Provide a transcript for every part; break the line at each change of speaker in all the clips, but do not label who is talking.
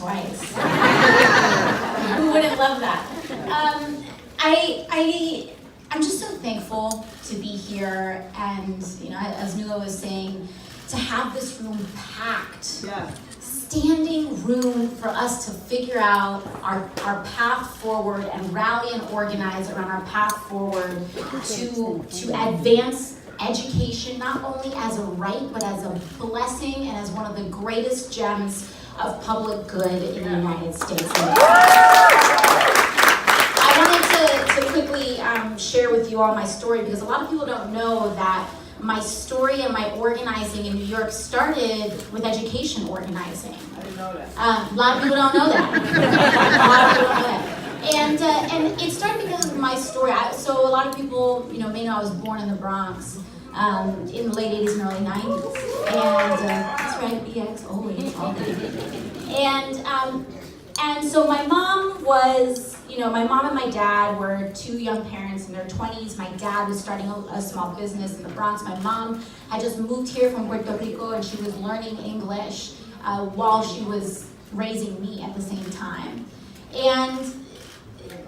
twice. Who wouldn't love that? I'm just so thankful to be here, and as Nuala was saying, to have this room packed.
Yeah.
Standing room for us to figure out our path forward and rally and organize around our path forward to advance education, not only as a right, but as a blessing and as one of the greatest gems of public good in the United States. I wanted to quickly share with you all my story, because a lot of people don't know that my story and my organizing in New York started with education organizing.
I didn't know that.
A lot of people don't know that. And it started because of my story. So a lot of people, may know I was born in the Bronx in the late 80s and early 90s. And that's right, BX, always. And so my mom was, my mom and my dad were two young parents in their 20s. My dad was starting a small business in the Bronx. My mom had just moved here from Puerto Rico, and she was learning English while she was raising me at the same time. And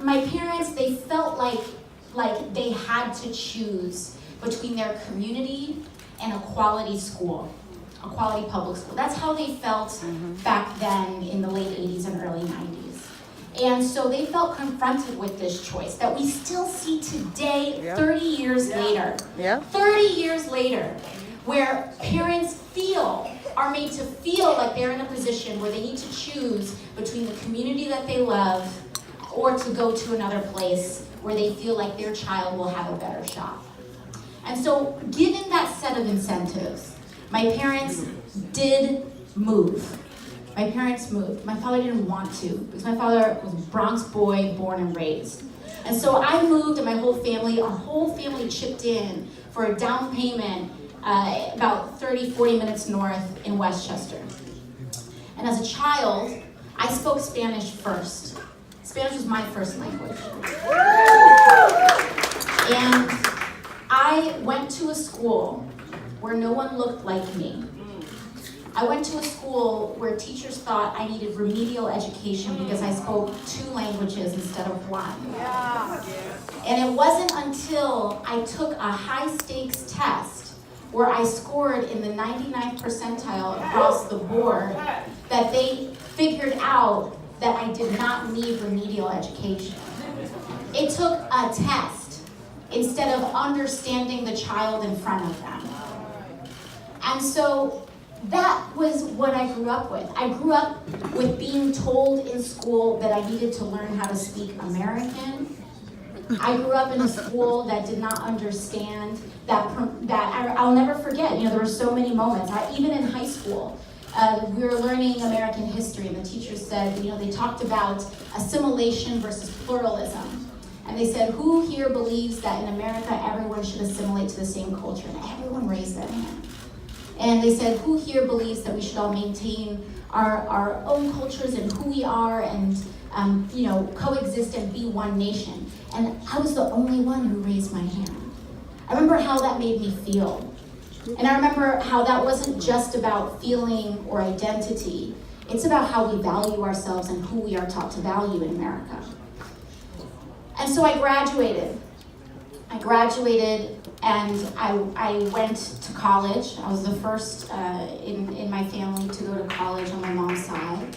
my parents, they felt like they had to choose between their community and a quality school. A quality public school. That's how they felt back then in the late 80s and early 90s. And so they felt confronted with this choice that we still see today, 30 years later. 30 years later, where parents are made to feel like they're in a position where they need to choose between the community that they love or to go to another place where they feel like their child will have a better shot. And so, given that set of incentives, my parents did move. My parents moved. My father didn't want to, because my father was a Bronx boy, born and raised. And so I moved, and our whole family chipped in for a down payment about 30, 40 minutes north in Westchester. And as a child, I spoke Spanish first. Spanish was my first language. And I went to a school where no one looked like me. I went to a school where teachers thought I needed remedial education because I spoke two languages instead of one. And it wasn't until I took a high-stakes test where I scored in the 99th percentile across the board that they figured out that I did not need remedial education. It took a test instead of understanding the child in front of them. And so that was what I grew up with. I grew up with being told in school that I needed to learn how to speak American. I grew up in a school that did not understand that I'll never forget. There were so many moments. Even in high school, we were learning American history, and the teachers said, they talked about assimilation versus pluralism. And they said, who here believes that in America everyone should assimilate to the same culture? And everyone raised their hand. And they said, who here believes that we should all maintain our own cultures and who we are and coexist and be one nation? And I was the only one who raised my hand. I remember how that made me feel. And I remember how that wasn't just about feeling or identity. It's about how we value ourselves and who we are taught to value in America. And so I graduated. And I went to college. I was the first in my family to go to college on my mom's side.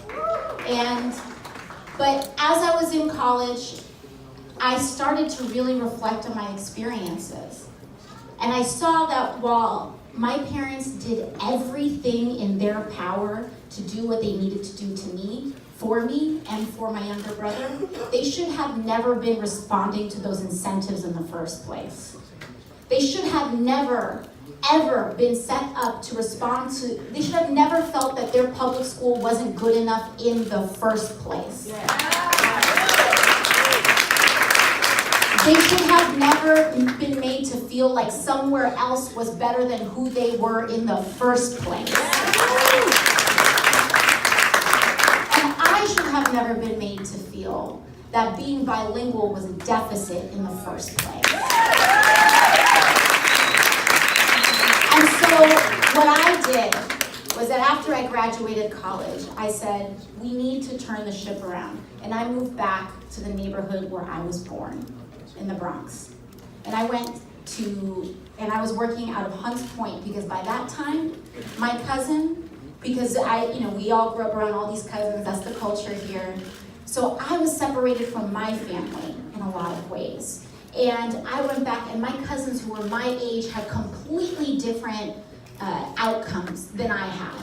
But as I was in college, I started to really reflect on my experiences. And I saw that while my parents did everything in their power to do what they needed to do to me, for me, and for my younger brother, they should have never been responding to those incentives in the first place. They should have never, ever been set up to respond to, they should have never felt that their public school wasn't good enough in the first place. They should have never been made to feel like somewhere else was better than who they were in the first place. And I should have never been made to feel that being bilingual was a deficit in the first place. And so what I did was that after I graduated college, I said, we need to turn the ship around. And I moved back to the neighborhood where I was born, in the Bronx. And I was working out of Hunts Point, because by that time, my cousin, because we all grew up around all these cousins, that's the culture here. So I was separated from my family in a lot of ways. And I went back, and my cousins who were my age had completely different outcomes than I had.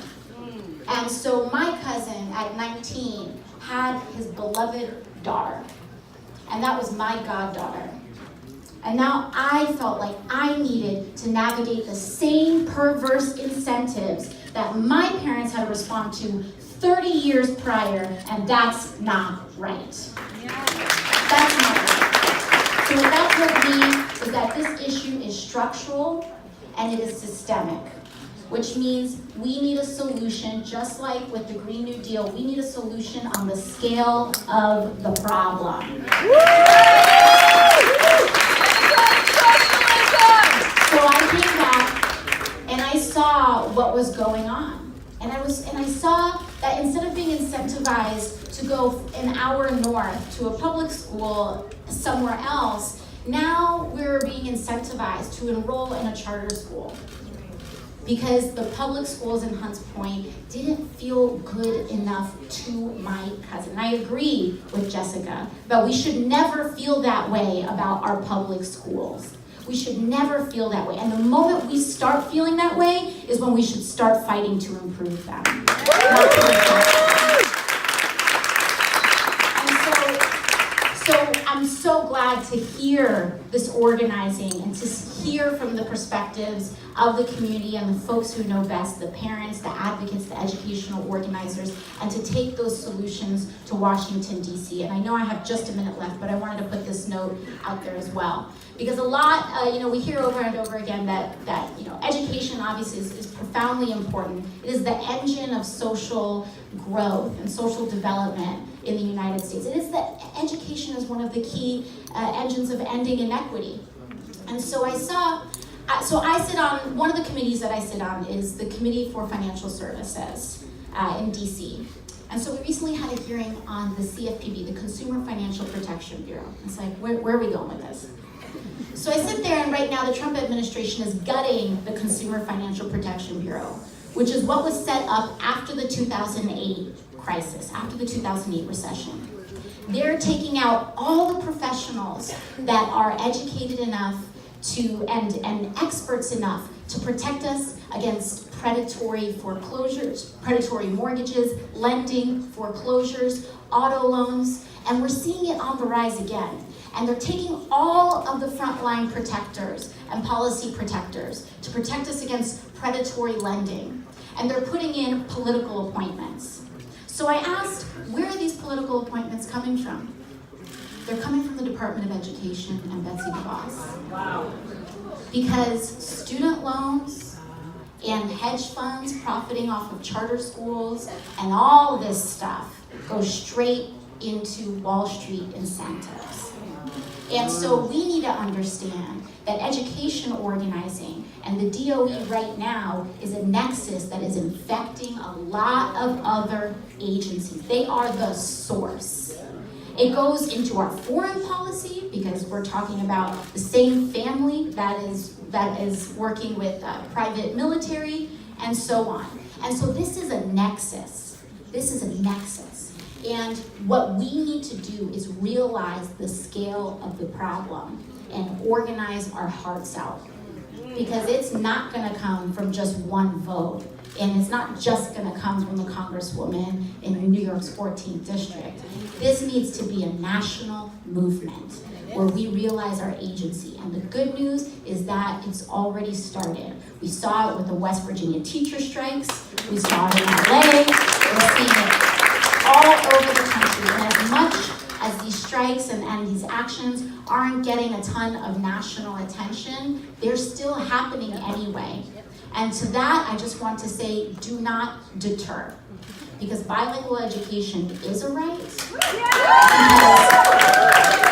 And so my cousin at 19 had his beloved daughter, and that was my goddaughter. And now I felt like I needed to navigate the same perverse incentives that my parents had responded to 30 years prior, and that's not right. That's not right. So what that told me is that this issue is structural and it is systemic, which means we need a solution, just like with the Green New Deal, we need a solution on the scale of the problem. So I came back and I saw what was going on. And I saw that instead of being incentivized to go an hour north to a public school somewhere else, now we're being incentivized to enroll in a charter school. Because the public schools in Hunts Point didn't feel good enough to my cousin. I agree with Jessica, but we should never feel that way about our public schools. We should never feel that way. And the moment we start feeling that way is when we should start fighting to improve them. So I'm so glad to hear this organizing and to hear from the perspectives of the community and the folks who know best, the parents, the advocates, the educational organizers, and to take those solutions to Washington, D.C. And I know I have just a minute left, but I wanted to put this note out there as well. Because a lot, we hear over and over again that education obviously is profoundly important. It is the engine of social growth and social development in the United States. It is that education is one of the key engines of ending inequity. And so I sit on, one of the committees that I sit on is the Committee for Financial Services in DC. And so we recently had a hearing on the CFPB, the Consumer Financial Protection Bureau. It's like, where are we going with this? So I sit there, and right now the Trump administration is gutting the Consumer Financial Protection Bureau, which is what was set up after the 2008 crisis, after the 2008 recession. They're taking out all the professionals that are educated enough to, and experts enough to protect us against predatory foreclosures, predatory mortgages, lending, foreclosures, auto loans, and we're seeing it on the rise again. And they're taking all of the frontline protectors and policy protectors to protect us against predatory lending. And they're putting in political appointments. So I asked, where are these political appointments coming from? They're coming from the Department of Education and Betsy DeVos. Wow. Because student loans and hedge funds profiting off of charter schools and all this stuff go straight into Wall Street incentives. And so we need to understand that education organizing and the DOE right now is a nexus that is infecting a lot of other agencies. They are the source. It goes into our foreign policy because we're talking about the same family that is working with private military and so on. And so this is a nexus. This is a nexus. And what we need to do is realize the scale of the problem and organize our hearts out. Because it's not going to come from just one vote. And it's not just going to come from the Congresswoman in New York's 14th district. This needs to be a national movement where we realize our agency. And the good news is that it's already started. We saw it with the West Virginia teacher strikes. We saw it in LA. We're seeing it all over the country. And as much as these strikes and these actions aren't getting a ton of national attention, they're still happening anyway. And to that, I just want to say, do not deter. Because bilingual education is a right.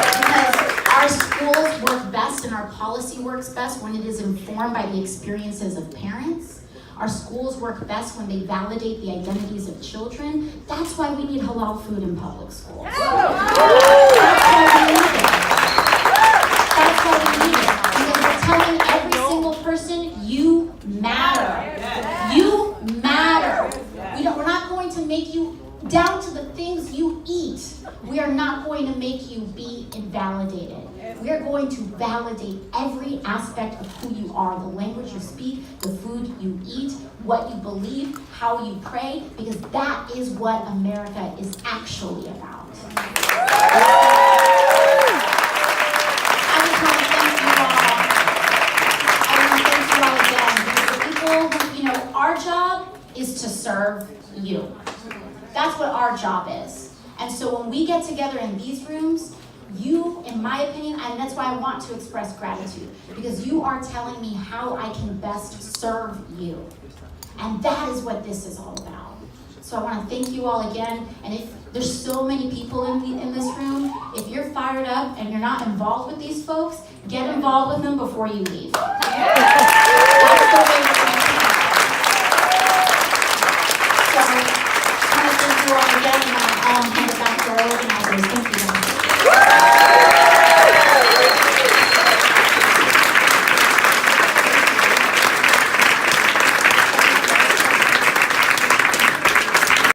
Because our schools work best and our policy works best when it is informed by the experiences of parents, Our schools work best when they validate the identities of children. That's why we need halal food in public schools. That's why we need it. That's why we need it. Because we're telling every single person, you matter. You matter. We're not going to make you, down to the things you eat, we are not going to make you be invalidated. We are going to validate every aspect of who you are, the language you speak, the food you eat, what you believe, how you pray, because that is what America is actually about. I just want to thank you all. I want to thank you all again, because the people, our job is to serve you. That's what our job is. And so when we get together in these rooms, you, in my opinion, and that's why I want to express gratitude, because you are telling me how I can best serve you. And that is what this is all about. So I want to thank you all again. And if there's so many people in this room, if you're fired up and you're not involved with these folks, get involved with them before you leave.